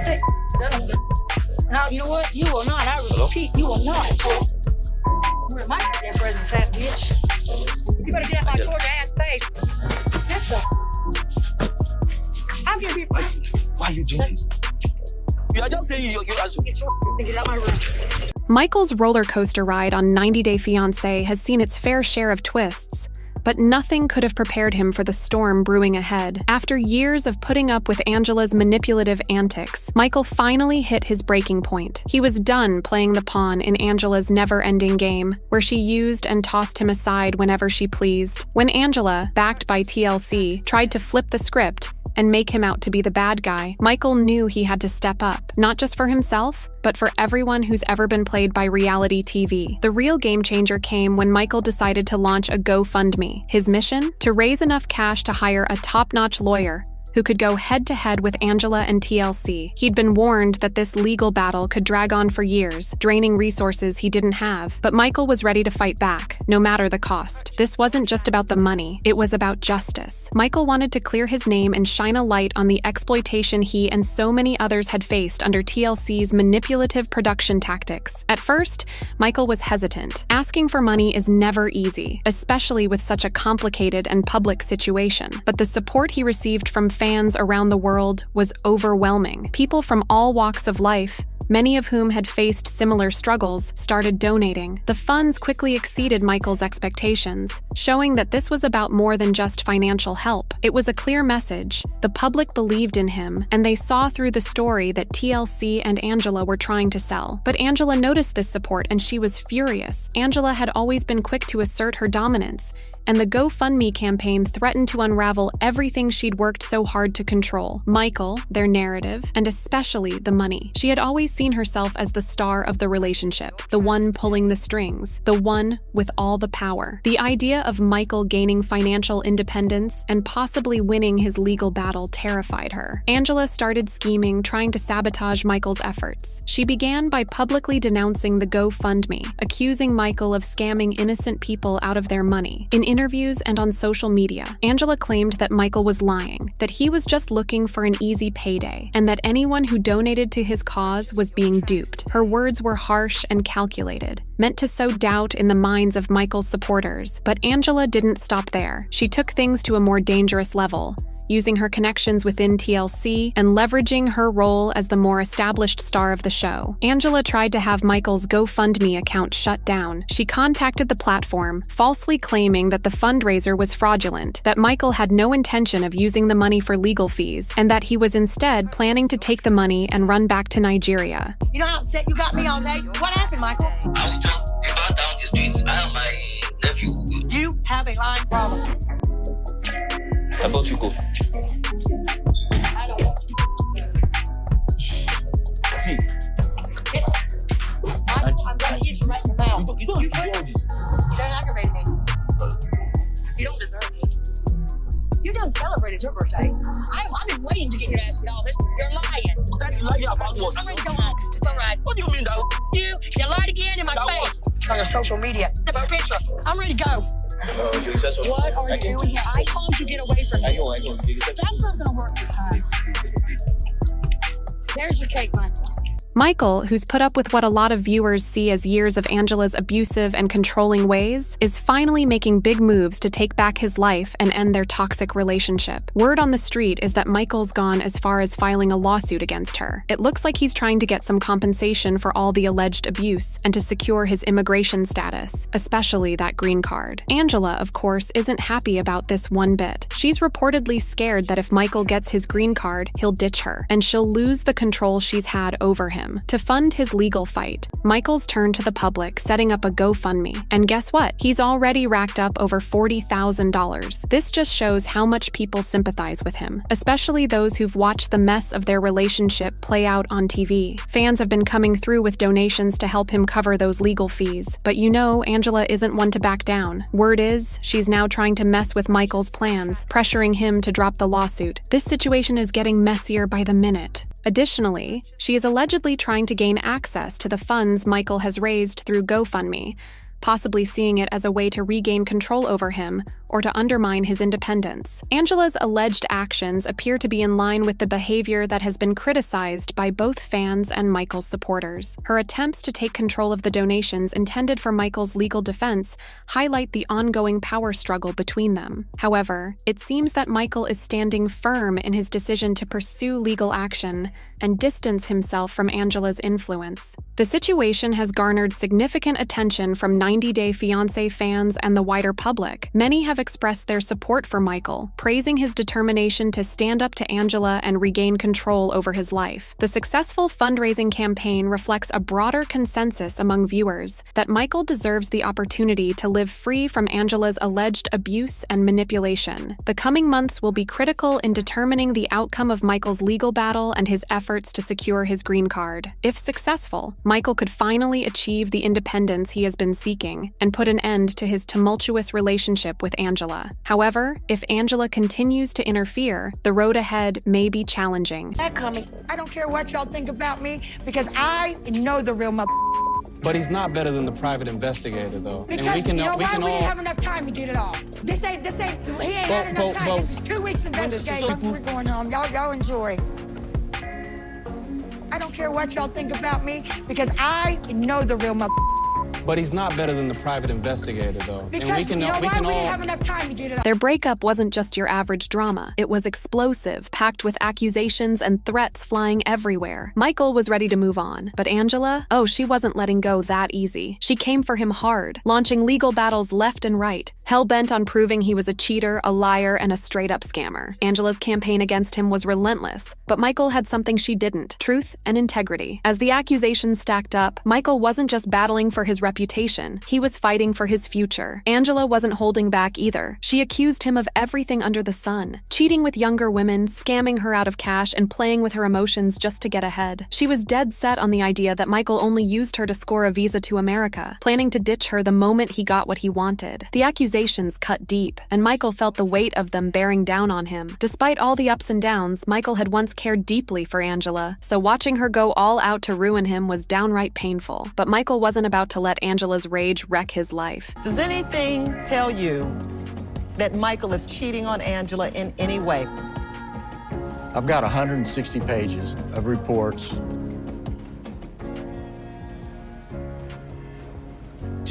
Hey, now, you know what? You will not. I repeat, you will not. Where my goddamn presence at, bitch? You better get out my Georgia ass face. That's the. I'm gonna be. Why are you doing this? You are just saying you Get out my room. Michael's roller coaster ride on 90 Day Fiancé has seen its fair share of twists, but nothing could have prepared him for the storm brewing ahead. After years of putting up with Angela's manipulative antics, Michael finally hit his breaking point. He was done playing the pawn in Angela's never-ending game, where she used and tossed him aside whenever she pleased. When Angela, backed by TLC, tried to flip the script and make him out to be the bad guy, Michael knew he had to step up, not just for himself, but for everyone who's ever been played by reality TV. The real game changer came when Michael decided to launch a GoFundMe. His mission? To raise enough cash to hire a top-notch lawyer who could go head-to-head with Angela and TLC. He'd been warned that this legal battle could drag on for years, draining resources he didn't have. But Michael was ready to fight back, no matter the cost. This wasn't just about the money, it was about justice. Michael wanted to clear his name and shine a light on the exploitation he and so many others had faced under TLC's manipulative production tactics. At first, Michael was hesitant. Asking for money is never easy, especially with such a complicated and public situation. But the support he received from fans around the world was overwhelming. People from all walks of life, many of whom had faced similar struggles, started donating. The funds quickly exceeded Michael's expectations, showing that this was about more than just financial help. It was a clear message. The public believed in him, and they saw through the story that TLC and Angela were trying to sell. But Angela noticed this support, and she was furious. Angela had always been quick to assert her dominance, and the GoFundMe campaign threatened to unravel everything she'd worked so hard to control: Michael, their narrative, and especially the money. She had always seen herself as the star of the relationship, the one pulling the strings, the one with all the power. The idea of Michael gaining financial independence and possibly winning his legal battle terrified her. Angela started scheming, trying to sabotage Michael's efforts. She began by publicly denouncing the GoFundMe, accusing Michael of scamming innocent people out of their money. In interviews and on social media, Angela claimed that Michael was lying, that he was just looking for an easy payday, and that anyone who donated to his cause was being duped. Her words were harsh and calculated, meant to sow doubt in the minds of Michael's supporters. But Angela didn't stop there. She took things to a more dangerous level, using her connections within TLC and leveraging her role as the more established star of the show. Angela tried to have Michael's GoFundMe account shut down. She contacted the platform, falsely claiming that the fundraiser was fraudulent, that Michael had no intention of using the money for legal fees, and that he was instead planning to take the money and run back to Nigeria. You know how upset you got me all day? What happened, Michael? I was just out down the streets. I have my nephew. You have a lying problem. How about you go? I don't want See. I'm gonna get you right in the mouth. You don't do all this. You don't aggravate me. You don't deserve this. You just celebrated your birthday. I've been waiting to get your ass with all this. You're lying. Daddy, lying about what? I'm ready to go home. Let's go right. What do you mean that? You lied again in my That face. On your social media. About a picture. I'm ready to go. What are you doing here? I told you get away from me. I know. That's not gonna work this time. There's your cake, Michael. Michael, who's put up with what a lot of viewers see as years of Angela's abusive and controlling ways, is finally making big moves to take back his life and end their toxic relationship. Word on the street is that Michael's gone as far as filing a lawsuit against her. It looks like he's trying to get some compensation for all the alleged abuse and to secure his immigration status, especially that green card. Angela, of course, isn't happy about this one bit. She's reportedly scared that if Michael gets his green card, he'll ditch her, and she'll lose the control she's had over him. To fund his legal fight, Michael's turned to the public, setting up a GoFundMe. And guess what? He's already racked up over $40,000. This just shows how much people sympathize with him, especially those who've watched the mess of their relationship play out on TV. Fans have been coming through with donations to help him cover those legal fees. But you know, Angela isn't one to back down. Word is, she's now trying to mess with Michael's plans, pressuring him to drop the lawsuit. This situation is getting messier by the minute. Additionally, she is allegedly trying to gain access to the funds Michael has raised through GoFundMe, possibly seeing it as a way to regain control over him or to undermine his independence. Angela's alleged actions appear to be in line with the behavior that has been criticized by both fans and Michael's supporters. Her attempts to take control of the donations intended for Michael's legal defense highlight the ongoing power struggle between them. However, it seems that Michael is standing firm in his decision to pursue legal action and distance himself from Angela's influence. The situation has garnered significant attention from 90 Day Fiancé fans and the wider public. Many have expressed their support for Michael, praising his determination to stand up to Angela and regain control over his life. The successful fundraising campaign reflects a broader consensus among viewers that Michael deserves the opportunity to live free from Angela's alleged abuse and manipulation. The coming months will be critical in determining the outcome of Michael's legal battle and his efforts to secure his green card. If successful, Michael could finally achieve the independence he has been seeking and put an end to his tumultuous relationship with Angela. However, if Angela continues to interfere, the road ahead may be challenging. That coming. I don't care what y'all think about me because I know the real mother. But he's not better than the private investigator, though. Because and we can you know we why? can We didn't all. have enough time to get it all. This ain't, he ain't had enough time. This is 2 weeks investigating. We're going home. Y'all enjoy. I don't care what y'all think about me because I know the real mother. But he's not better than the private investigator, though. Because and we can you know we why? can We all. didn't have enough time to get it all. Their breakup wasn't just your average drama. It was explosive, packed with accusations and threats flying everywhere. Michael was ready to move on, but Angela, she wasn't letting go that easy. She came for him hard, launching legal battles left and right, hell-bent on proving he was a cheater, a liar, and a straight-up scammer. Angela's campaign against him was relentless, but Michael had something she didn't: truth and integrity. As the accusations stacked up, Michael wasn't just battling for his reputation. He was fighting for his future. Angela wasn't holding back either. She accused him of everything under the sun: cheating with younger women, scamming her out of cash, and playing with her emotions just to get ahead. She was dead set on the idea that Michael only used her to score a visa to America, planning to ditch her the moment he got what he wanted. The accusations cut deep, and Michael felt the weight of them bearing down on him. Despite all the ups and downs, Michael had once cared deeply for Angela, so watching her go all out to ruin him was downright painful. But Michael wasn't about to let Angela's rage wreck his life. Does anything tell you that Michael is cheating on Angela in any way? I've got 160 pages of reports.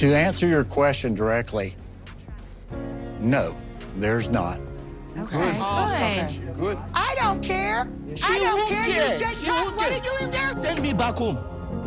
To answer your question directly, no, there's not. Okay. Good. I don't care. I don't care. You just talk. What did you in there? Send me back home.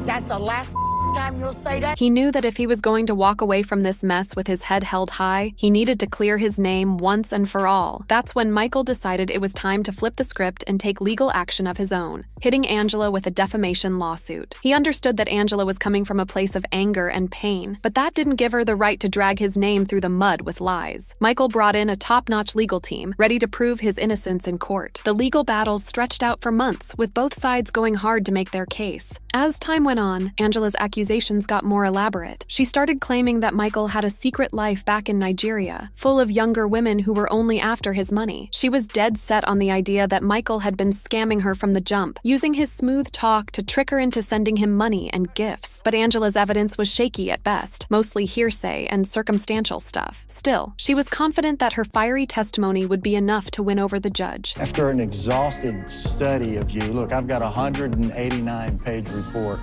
That's the last time you'll say that. He knew that if he was going to walk away from this mess with his head held high, he needed to clear his name once and for all. That's when Michael decided it was time to flip the script and take legal action of his own, hitting Angela with a defamation lawsuit. He understood that Angela was coming from a place of anger and pain, but that didn't give her the right to drag his name through the mud with lies. Michael brought in a top-notch legal team, ready to prove his innocence in court. The legal battles stretched out for months, with both sides going hard to make their case. As time went on, Angela's accusations got more elaborate. She started claiming that Michael had a secret life back in Nigeria, full of younger women who were only after his money. She was dead set on the idea that Michael had been scamming her from the jump, using his smooth talk to trick her into sending him money and gifts. But Angela's evidence was shaky at best, mostly hearsay and circumstantial stuff. Still, she was confident that her fiery testimony would be enough to win over the judge. After an exhaustive study of you, look, I've got a 189-page report.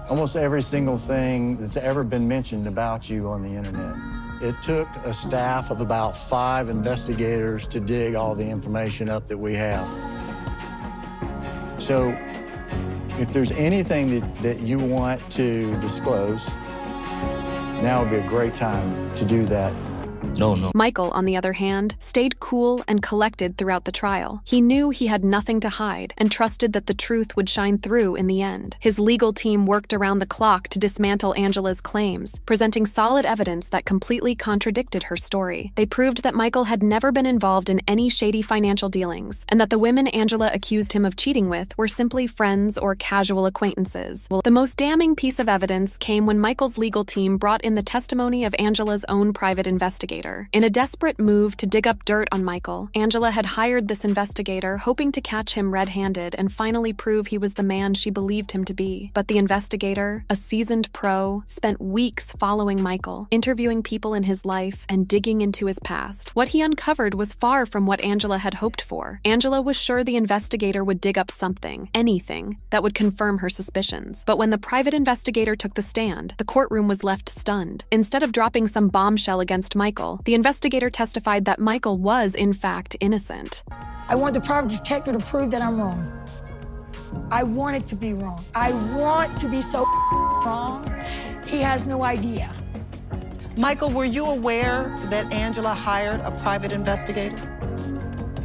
Almost every single thing that's ever been mentioned about you on the internet. It took a staff of about 5 investigators to dig all the information up that we have. So if there's anything that you want to disclose, now would be a great time to do that. No. Michael, on the other hand, stayed cool and collected throughout the trial. He knew he had nothing to hide and trusted that the truth would shine through in the end. His legal team worked around the clock to dismantle Angela's claims, presenting solid evidence that completely contradicted her story. They proved that Michael had never been involved in any shady financial dealings, and that the women Angela accused him of cheating with were simply friends or casual acquaintances. The most damning piece of evidence came when Michael's legal team brought in the testimony of Angela's own private investigator. investigator. In a desperate move to dig up dirt on Michael, Angela had hired this investigator, hoping to catch him red-handed and finally prove he was the man she believed him to be. But the investigator, a seasoned pro, spent weeks following Michael, interviewing people in his life and digging into his past. What he uncovered was far from what Angela had hoped for. Angela was sure the investigator would dig up something, anything, that would confirm her suspicions. But when the private investigator took the stand, the courtroom was left stunned. Instead of dropping some bombshell against Michael, the investigator testified that Michael was, in fact, innocent. I want the private detective to prove that I'm wrong. I want it to be wrong. I want to be so wrong. He has no idea. Michael, were you aware that Angela hired a private investigator?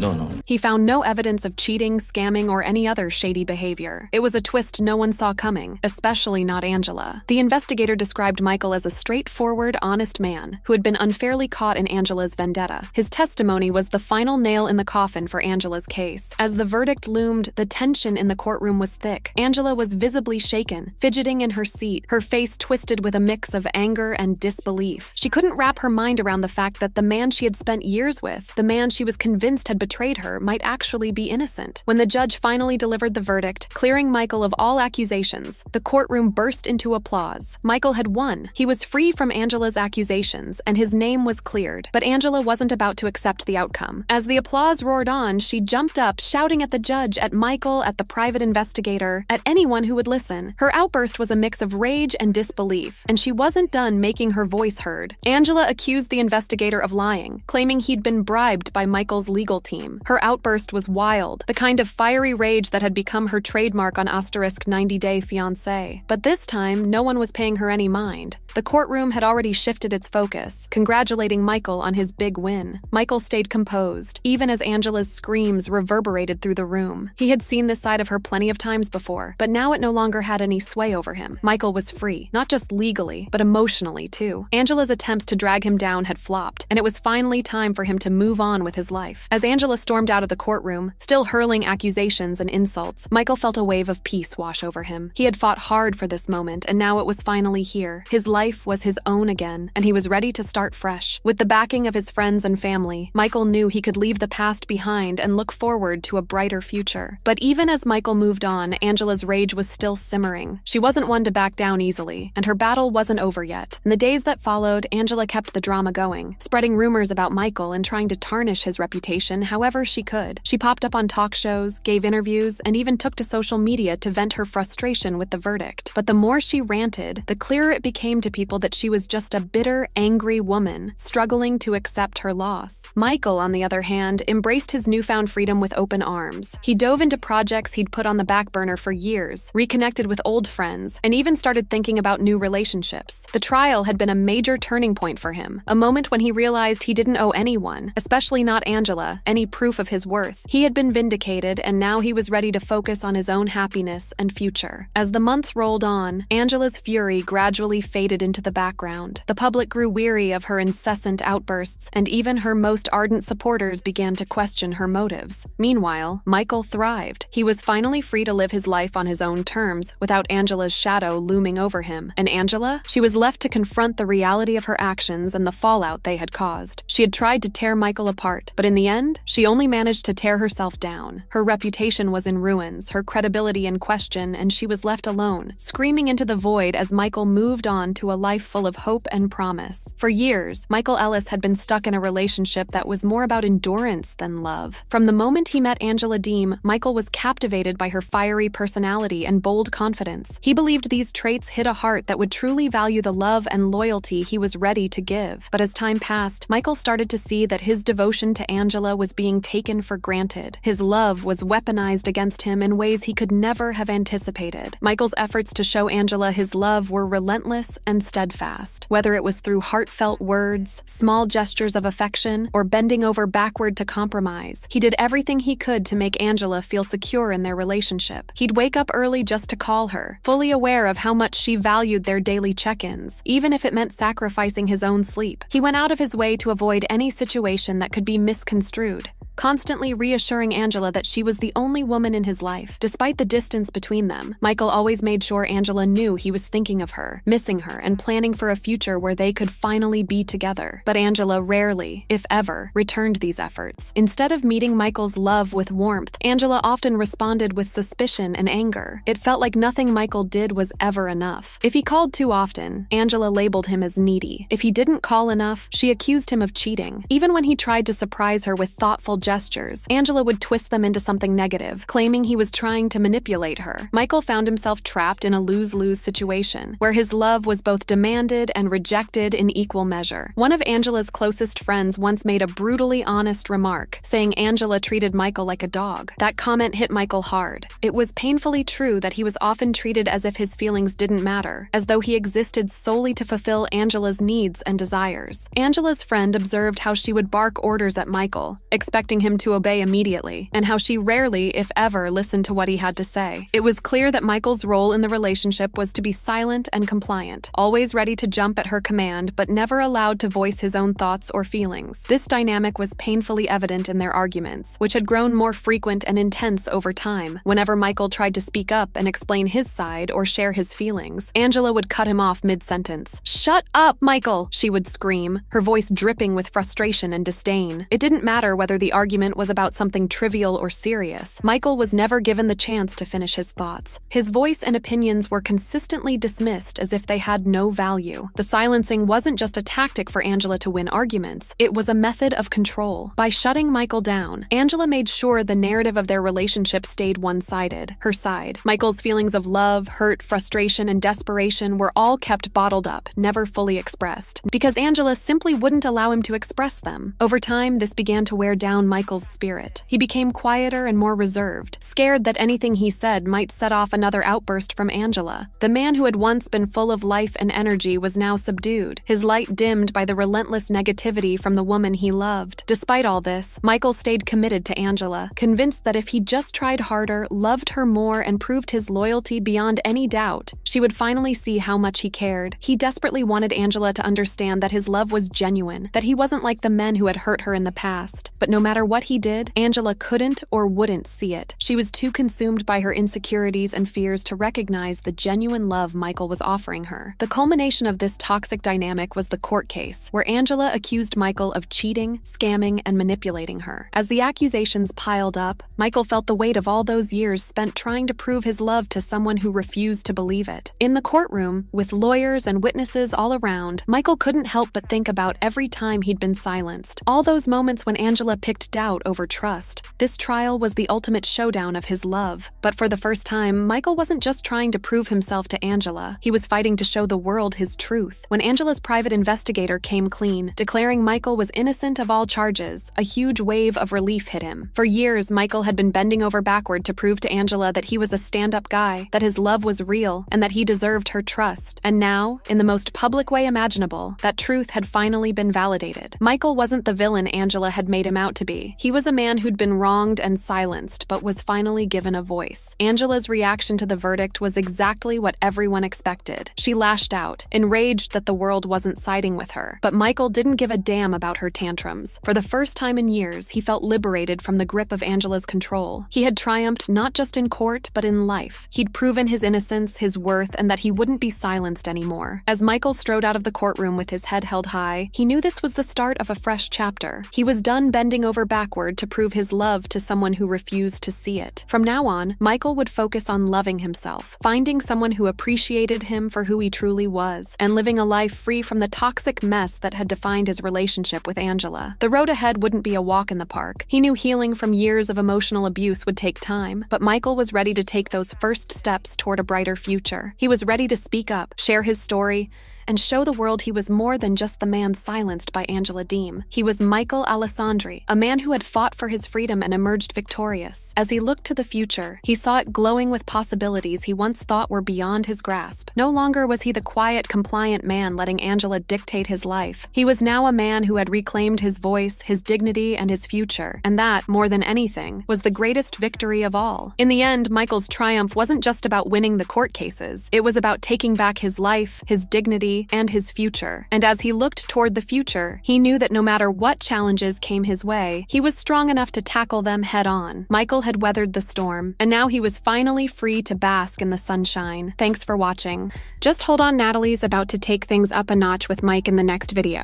No. He found no evidence of cheating, scamming, or any other shady behavior. It was a twist no one saw coming, especially not Angela. The investigator described Michael as a straightforward, honest man who had been unfairly caught in Angela's vendetta. His testimony was the final nail in the coffin for Angela's case. As the verdict loomed, the tension in the courtroom was thick. Angela was visibly shaken, fidgeting in her seat, her face twisted with a mix of anger and disbelief. She couldn't wrap her mind around the fact that the man she had spent years with, the man she was convinced had betrayed her, might actually be innocent. When the judge finally delivered the verdict, clearing Michael of all accusations, the courtroom burst into applause. Michael had won. He was free from Angela's accusations, and his name was cleared. But Angela wasn't about to accept the outcome. As the applause roared on, she jumped up, shouting at the judge, at Michael, at the private investigator, at anyone who would listen. Her outburst was a mix of rage and disbelief, and she wasn't done making her voice heard. Angela accused the investigator of lying, claiming he'd been bribed by Michael's legal team. Her outburst was wild, the kind of fiery rage that had become her trademark on Asterisk 90 Day Fiancé. But this time, no one was paying her any mind. The courtroom had already shifted its focus, congratulating Michael on his big win. Michael stayed composed, even as Angela's screams reverberated through the room. He had seen this side of her plenty of times before, but now it no longer had any sway over him. Michael was free, not just legally, but emotionally too. Angela's attempts to drag him down had flopped, and it was finally time for him to move on with his life. As Angela stormed out of the courtroom, still hurling accusations and insults, Michael felt a wave of peace wash over him. He had fought hard for this moment, and now it was finally here. His life was his own again, and he was ready to start fresh. With the backing of his friends and family, Michael knew he could leave the past behind and look forward to a brighter future. But even as Michael moved on, Angela's rage was still simmering. She wasn't one to back down easily, and her battle wasn't over yet. In the days that followed, Angela kept the drama going, spreading rumors about Michael and trying to tarnish his reputation however she could. She popped up on talk shows, gave interviews, and even took to social media to vent her frustration with the verdict. But the more she ranted, the clearer it became to people that she was just a bitter, angry woman, struggling to accept her loss. Michael, on the other hand, embraced his newfound freedom with open arms. He dove into projects he'd put on the back burner for years, reconnected with old friends, and even started thinking about new relationships. The trial had been a major turning point for him, a moment when he realized he didn't owe anyone, especially not Angela, any proof of his worth. He had been vindicated, and now he was ready to focus on his own happiness and future. As the months rolled on, Angela's fury gradually faded into the background. The public grew weary of her incessant outbursts, and even her most ardent supporters began to question her motives. Meanwhile, Michael thrived. He was finally free to live his life on his own terms, without Angela's shadow looming over him. And Angela? She was left to confront the reality of her actions and the fallout they had caused. She had tried to tear Michael apart, but in the end, she only managed to tear herself down. Her reputation was in ruins, her credibility in question, and she was left alone, screaming into the void as Michael moved on to a life full of hope and promise. For years, Michael Ellis had been stuck in a relationship that was more about endurance than love. From the moment he met Angela Deem, Michael was captivated by her fiery personality and bold confidence. He believed these traits hid a heart that would truly value the love and loyalty he was ready to give. But as time passed, Michael started to see that his devotion to Angela was being taken for granted. His love was weaponized against him in ways he could never have anticipated. Michael's efforts to show Angela his love were relentless and steadfast. Whether it was through heartfelt words, small gestures of affection, or bending over backward to compromise, he did everything he could to make Angela feel secure in their relationship. He'd wake up early just to call her, fully aware of how much she valued their daily check-ins, even if it meant sacrificing his own sleep. He went out of his way to avoid any situation that could be misconstrued. constantly reassuring Angela that she was the only woman in his life. Despite the distance between them, Michael always made sure Angela knew he was thinking of her, missing her, and planning for a future where they could finally be together. But Angela rarely, if ever, returned these efforts. Instead of meeting Michael's love with warmth, Angela often responded with suspicion and anger. It felt like nothing Michael did was ever enough. If he called too often, Angela labeled him as needy. If he didn't call enough, she accused him of cheating. Even when he tried to surprise her with thoughtful gestures, Angela would twist them into something negative, claiming he was trying to manipulate her. Michael found himself trapped in a lose-lose situation, where his love was both demanded and rejected in equal measure. One of Angela's closest friends once made a brutally honest remark, saying Angela treated Michael like a dog. That comment hit Michael hard. It was painfully true that he was often treated as if his feelings didn't matter, as though he existed solely to fulfill Angela's needs and desires. Angela's friend observed how she would bark orders at Michael, expecting him to obey immediately, and how she rarely, if ever, listened to what he had to say. It was clear that Michael's role in the relationship was to be silent and compliant, always ready to jump at her command, but never allowed to voice his own thoughts or feelings. This dynamic was painfully evident in their arguments, which had grown more frequent and intense over time. Whenever Michael tried to speak up and explain his side or share his feelings, Angela would cut him off mid-sentence. "Shut up, Michael!" she would scream, her voice dripping with frustration and disdain. It didn't matter whether the argument was about something trivial or serious. Michael was never given the chance to finish his thoughts. His voice and opinions were consistently dismissed as if they had no value. The silencing wasn't just a tactic for Angela to win arguments, it was a method of control. By shutting Michael down, Angela made sure the narrative of their relationship stayed one-sided, her side. Michael's feelings of love, hurt, frustration, and desperation were all kept bottled up, never fully expressed, because Angela simply wouldn't allow him to express them. Over time, this began to wear down Michael's spirit. He became quieter and more reserved, scared that anything he said might set off another outburst from Angela. The man who had once been full of life and energy was now subdued, his light dimmed by the relentless negativity from the woman he loved. Despite all this, Michael stayed committed to Angela, convinced that if he just tried harder, loved her more, and proved his loyalty beyond any doubt, she would finally see how much he cared. He desperately wanted Angela to understand that his love was genuine, that he wasn't like the men who had hurt her in the past. But no matter what he did, Angela couldn't or wouldn't see it. She was too consumed by her insecurities and fears to recognize the genuine love Michael was offering her. The culmination of this toxic dynamic was the court case, where Angela accused Michael of cheating, scamming, and manipulating her. As the accusations piled up, Michael felt the weight of all those years spent trying to prove his love to someone who refused to believe it. In the courtroom, with lawyers and witnesses all around, Michael couldn't help but think about every time he'd been silenced. All those moments when Angela picked doubt over trust. This trial was the ultimate showdown of his love. But for the first time, Michael wasn't just trying to prove himself to Angela. He was fighting to show the world his truth. When Angela's private investigator came clean, declaring Michael was innocent of all charges, a huge wave of relief hit him. For years, Michael had been bending over backward to prove to Angela that he was a stand-up guy, that his love was real, and that he deserved her trust. And now, in the most public way imaginable, that truth had finally been validated. Michael wasn't the villain Angela had made him out to be. He was a man who'd been wronged and silenced, but was finally given a voice. Angela's reaction to the verdict was exactly what everyone expected. She lashed out, enraged that the world wasn't siding with her. But Michael didn't give a damn about her tantrums. For the first time in years, he felt liberated from the grip of Angela's control. He had triumphed not just in court, but in life. He'd proven his innocence, his worth, and that he wouldn't be silenced anymore. As Michael strode out of the courtroom with his head held high, he knew this was the start of a fresh chapter. He was done bending over backward to prove his love to someone who refused to see it. From now on, Michael would focus on loving himself, finding someone who appreciated him for who he truly was, and living a life free from the toxic mess that had defined his relationship with Angela. The road ahead wouldn't be a walk in the park. He knew healing from years of emotional abuse would take time, but Michael was ready to take those first steps toward a brighter future. He was ready to speak up, share his story, and show the world he was more than just the man silenced by Angela Deem. He was Michael Alessandri, a man who had fought for his freedom and emerged victorious. As he looked to the future, he saw it glowing with possibilities he once thought were beyond his grasp. No longer was he the quiet, compliant man letting Angela dictate his life. He was now a man who had reclaimed his voice, his dignity, and his future. And that, more than anything, was the greatest victory of all. In the end, Michael's triumph wasn't just about winning the court cases. It was about taking back his life, his dignity, identity, and his future. And as he looked toward the future, he knew that no matter what challenges came his way, he was strong enough to tackle them head-on. Michael had weathered the storm, and now he was finally free to bask in the sunshine. Thanks for watching. Just hold on, Natalie's about to take things up a notch with Mike in the next video.